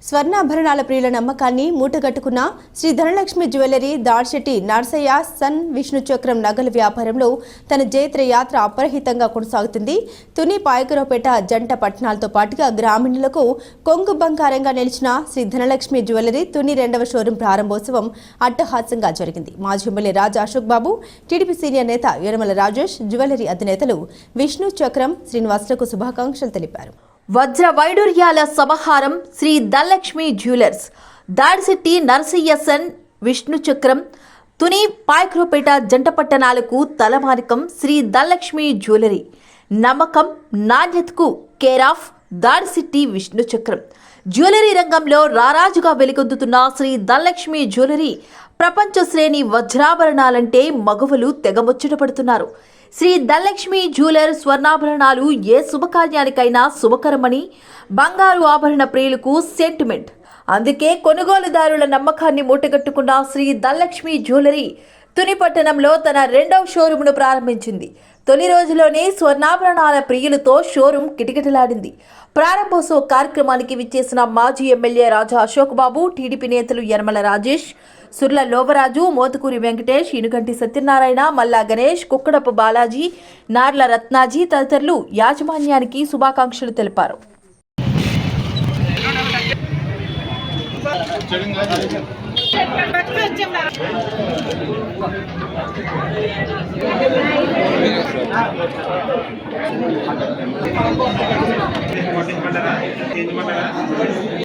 స్వర్ణాభరణాల ప్రియుల నమ్మకాన్ని మూటగట్టుకున్న Shri Dhanalakshmi jewellery దాడ్శెట్టి Narsaiah sun Vishnu చక్రం నగల వ్యాపారంలో తన జైత్ర యాత్ర అప్రహితంగా కొనసాగుతుంది. తుని పాయకరావుపేట జంట పట్టణాలతో పాటుగా గ్రామీణులకు కొంగు బంగారంగా నిలిచిన శ్రీ ధనలక్ష్మి జ్యువెలరీ తుని 2వ షోరూం ప్రారంభోత్సవం అట్టహాసంగా జరిగింది. మాజీ ఎమ్మెల్యే రాజా అశోక్ బాబు, టీడీపీ సీనియర్ నేత యనమల రాజేష్, జ్యువెలరీ అధినేతలు విష్ణు చక్రం శ్రీనివాసులకు శుభాకాంక్షలు తెలిపారు. వజ్ర వైడూర్యాల సమాహారం శ్రీ ధనలక్ష్మి జ్యువెలర్స్ దాడిశెట్టి నరసయ్య సన్ విష్ణు చక్రం తుని పాయకరావుపేట జంట పట్టణాలకు తలమానికం శ్రీ ధనలక్ష్మి జ్యువెలరీ నమ్మకం నాణ్యతకు కేర్ ఆఫ్ దాడిశెట్టి విష్ణు చక్రం. జ్యువెలరీ రంగంలో రారాజుగా వెలుగొందుతున్న శ్రీ ధనలక్ష్మి జ్యువెలరీ ప్రపంచ శ్రేణి వజ్రాభరణాలంటే మగవులు తెగముచ్చట పడుతున్నారు. శ్రీ ధనలక్ష్మి జ్యువెలర్ స్వర్ణాభరణాలు ఏ శుభకార్యానికైనా శుభకరమని బంగారు ఆభరణ ప్రియులకు సెంటిమెంట్. అందుకే కొనుగోలుదారుల నమ్మకాన్ని మూటగట్టుకున్న శ్రీ ధనలక్ష్మి జ్యువెలరీ తుని పట్టణంలో తన 2వ షోరూంను ప్రారంభించింది. తొలి రోజులోనే స్వర్ణాభరణాల ప్రియులతో షోరూం కిటకిటలాడింది. ప్రారంభోత్సవ కార్యక్రమానికి విచ్చేసిన మాజీ ఎమ్మెల్యే రాజా అశోక్ బాబు, టీడీపీ నేతలు యనమల రాజేష్, సుర్ల లోవరాజు, మోతుకూరి వెంకటేష్, ఇనుగంటి సత్యనారాయణ, మల్లా గణేష్, కుక్కడపు బాలాజీ, నార్ల రత్నాజీ తదితరులు యాజమాన్యానికి శుభాకాంక్షలు తెలిపారు.